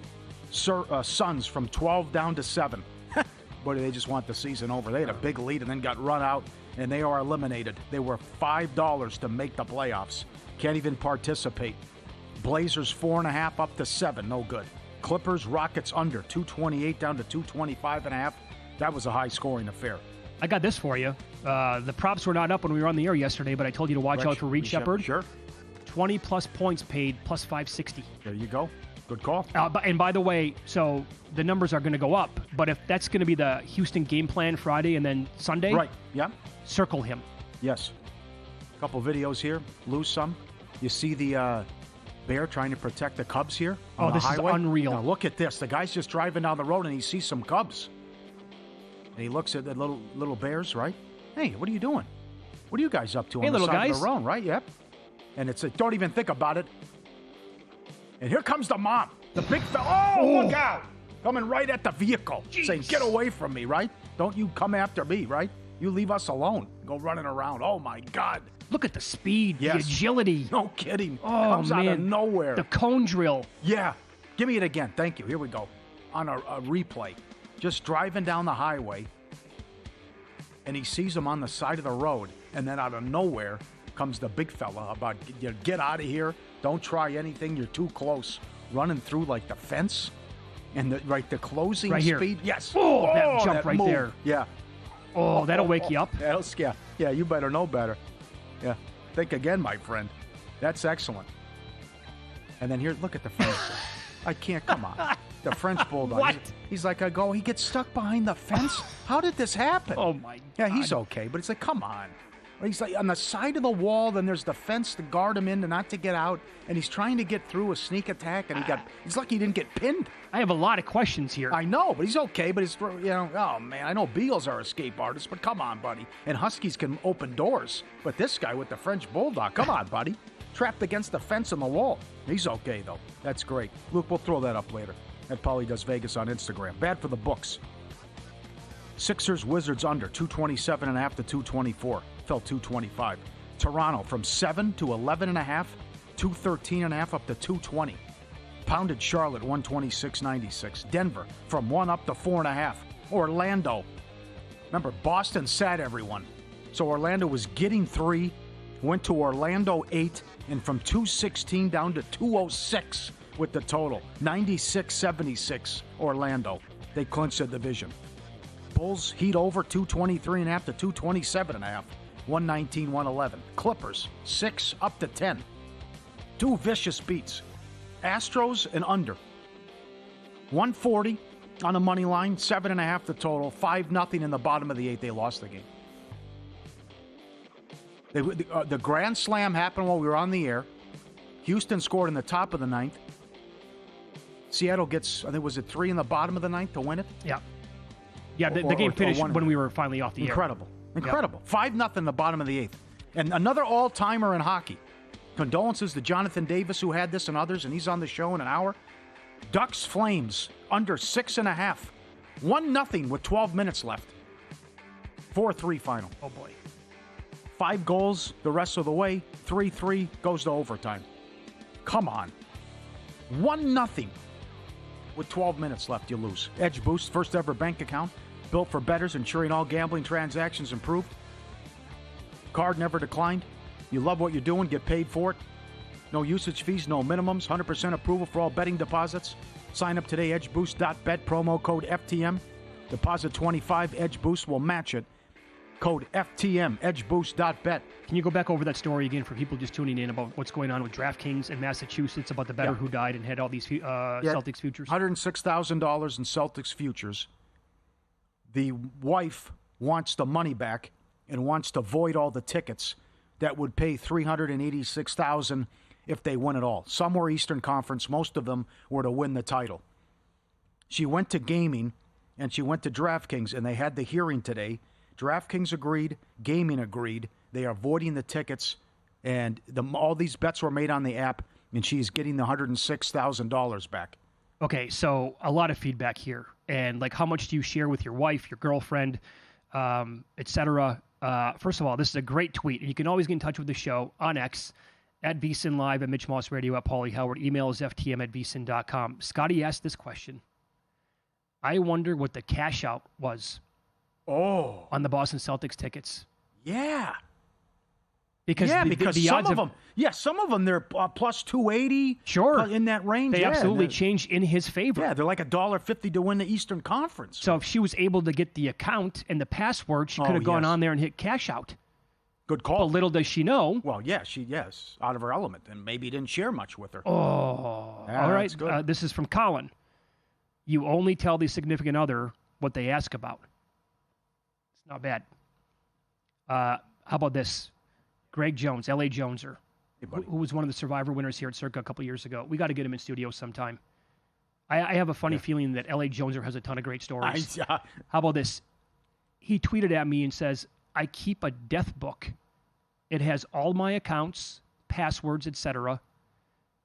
Suns from 12 down to 7. But they just want the season over. They had a big lead and then got run out, and they are eliminated. They were $5 to make the playoffs. Can't even participate. Blazers 4.5 up to 7. No good. Clippers, Rockets under, 228 down to 225.5. That was a high-scoring affair. I got this for you. The props were not up when we were on the air yesterday, but I told you to watch out for Reed Shepherd. Sure. 20-plus points paid, plus 560. There you go. Good call. And by the way, so the numbers are going to go up, but if that's going to be the Houston game plan Friday and then Sunday, right? Yeah. Circle him. Yes. A couple videos here. Lose some. You see the bear trying to protect the cubs here on the this highway? Is unreal. Now look at this. The guy's just driving down the road and he sees some cubs. And he looks at the little bears, right? Hey, what are you doing? What are you guys up to on the side of the road, right? Yep. And it's don't even think about it. And here comes the mom. The big fella. Oh, look out. Coming right at the vehicle. Jeez. Saying, get away from me, right? Don't you come after me, right? You leave us alone. Go running around. Oh, my God. Look at the speed, the agility. No kidding. Oh, Comes man. out of nowhere. The cone drill. Yeah. Give me it again. Thank you. Here we go. On a replay. Just driving down the highway. And he sees him on the side of the road. And then out of nowhere comes the big fella about, get out of here. Don't try anything. You're too close. Running through like the fence. And the closing right speed. Here. Yes. Oh, that jump that right move. there. Yeah. Oh, that'll wake you up. That'll scare. Yeah, you better know better. Yeah. Think again, my friend. That's excellent. And then here, look at the French. I can't, come on. The French Bulldog. What? He's like, he gets stuck behind the fence? How did this happen? Oh, my God. Yeah, he's okay, but it's like, come on. He's like on the side of the wall, then there's the fence to guard him in and not to get out, and he's trying to get through a sneak attack, and he's lucky he didn't get pinned. I have a lot of questions here. I know, but he's okay, but it's, oh, man, I know Beagles are escape artists, but come on, buddy. And Huskies can open doors, but this guy with the French Bulldog, come on, buddy. Trapped against the fence and the wall. He's okay, though. That's great. Luke, we'll throw that up later. At Paulie Does Vegas on Instagram. Bad for the books. Sixers, Wizards under, 227.5 to 224. Fell 225. Toronto from 7 to 11.5, 213.5 up to 220. Pounded Charlotte 126.96. Denver from 1 up to 4.5. Orlando. Remember, Boston sat everyone. So Orlando was getting 3, went to Orlando 8, and from 216 down to 206 with the total. 96-76 Orlando. They clinched the division. Bulls heat over 223.5 to 227.5. 119-111. Clippers 6 up to 10. 2 vicious beats. Astros and under. 140 on the money line. 7.5 the total. 5-0 in the bottom of the 8th. They lost the game. The Grand Slam happened while we were on the air. Houston scored in the top of the ninth. Seattle gets, I think, was it 3 in the bottom of the ninth to win it? Yeah. Yeah, the game finished when we were finally off the air. Incredible. 5-0 in the bottom of the eighth. And another all-timer in hockey. Condolences to Jonathan Davis, who had this and others, and he's on the show in an hour. Ducks Flames under 6.5. 1-0 with 12 minutes left. 4-3 final. Oh, boy. 5 goals the rest of the way. 3-3 goes to overtime. Come on. 1-0 with 12 minutes left, you lose. Edge Boost, first ever bank account. Built for bettors, ensuring all gambling transactions improved. Card never declined. You love what you're doing, get paid for it. No usage fees, no minimums. 100% approval for all betting deposits. Sign up today, edgeboost.bet, promo code FTM. Deposit 25, Edge Boost will match it. Code FTM, edgeboost.bet. Can you go back over that story again for people just tuning in about what's going on with DraftKings in Massachusetts, about the bettor who died and had all these Celtics futures? $106,000 in Celtics futures. The wife wants the money back and wants to void all the tickets that would pay $386,000 if they win it all. Some were Eastern Conference. Most of them were to win the title. She went to gaming, and she went to DraftKings, and they had the hearing today. DraftKings agreed. Gaming agreed. They are voiding the tickets, and all these bets were made on the app, and she's getting the $106,000 back. Okay, so a lot of feedback here. And, like, how much do you share with your wife, your girlfriend, etc.? First of all, this is a great tweet. And you can always get in touch with the show on X, at VSiN Live, at Mitch Moss Radio, at Paulie Howard. Email is ftm@vsin.com. Scotty asked this question. I wonder what the cash out was on the Boston Celtics tickets. Yeah. Because the some odds of them, some of them they're plus 280. Sure, in that range. They absolutely changed in his favor. Yeah, they're like $1.50 to win the Eastern Conference. So if she was able to get the account and the password, she could have gone on there and hit cash out. Good call. But little does she know. Well, yeah, she's out of her element, and maybe didn't share much with her. All right. This is from Colin. You only tell the significant other what they ask about. It's not bad. How about this? Greg Jones, L.A. Joneser, who was one of the Survivor winners here at Circa a couple years ago. We got to get him in studio sometime. I have a funny feeling that L.A. Joneser has a ton of great stories. How about this? He tweeted at me and says, I keep a death book. It has all my accounts, passwords, etc.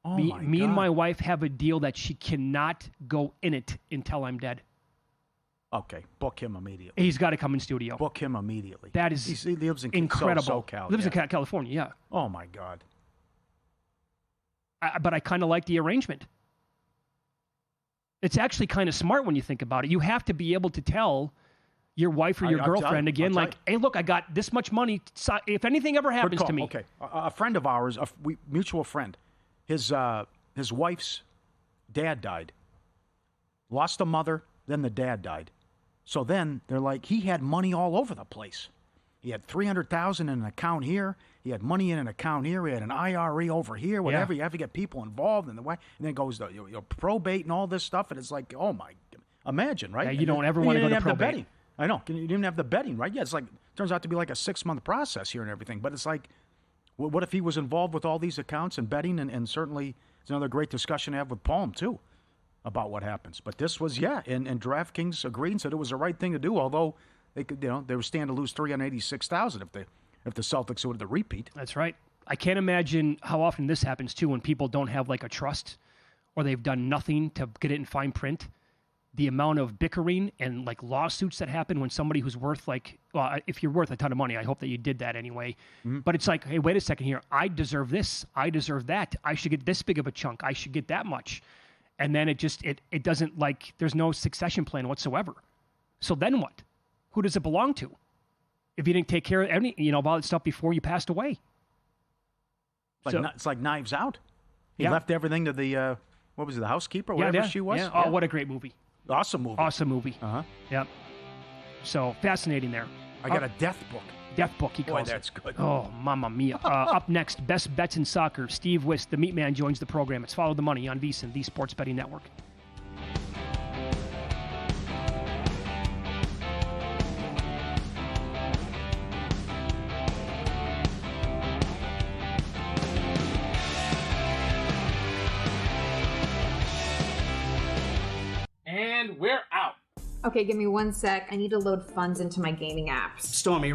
Me and my wife have a deal that she cannot go in it until I'm dead. Okay, book him immediately. He's got to come in studio. Book him immediately. That is he lives in incredible. SoCal. Lives in California, yeah. Oh, my God. But I kind of like the arrangement. It's actually kind of smart when you think about it. You have to be able to tell your wife or your girlfriend again, like, hey, look, I got this much money. If anything ever happens to me. Okay, a friend of ours, mutual friend, his wife's dad died. Lost a mother, then the dad died. So then they're like, he had money all over the place. He had $300,000 in an account here. He had money in an account here. He had an IRA over here. Whatever. You have to get people involved in the way. And then it goes to probate and all this stuff. And it's like, oh my, imagine, right? Yeah, you don't ever want to go to probate. I know. You didn't have the betting, right? Yeah, it's like, turns out to be like a 6-month process here and everything. But it's like, what if he was involved with all these accounts and betting? And certainly it's another great discussion to have with Palm, too, about what happens. But this was, and DraftKings agreed and said it was the right thing to do, although they could, they were stand to lose $386,000 if the Celtics would have the repeat. That's right. I can't imagine how often this happens, too, when people don't have, like, a trust or they've done nothing to get it in fine print. The amount of bickering and, like, lawsuits that happen when somebody who's worth, like, well, if you're worth a ton of money, I hope that you did that anyway. Mm-hmm. But it's like, hey, wait a second here. I deserve this. I deserve that. I should get this big of a chunk. I should get that much. And then it doesn't, like, there's no succession plan whatsoever. So then what? Who does it belong to? If you didn't take care of all that stuff before you passed away. It's like Knives Out. He left everything to the, what was it, the housekeeper, whatever she was? Yeah. Oh, what a great movie. Awesome movie. Awesome movie. Uh-huh. Yep. So, fascinating there. I got a death book. Death book, he calls it. Boy, that's good. Oh, mamma mia. Up next, best bets in soccer. Steve Wist, the meat man, joins the program. It's Follow the Money on VSiN, the Sports Betting Network. we're out. Okay, give me 1 sec. I need to load funds into my gaming apps. Stormy,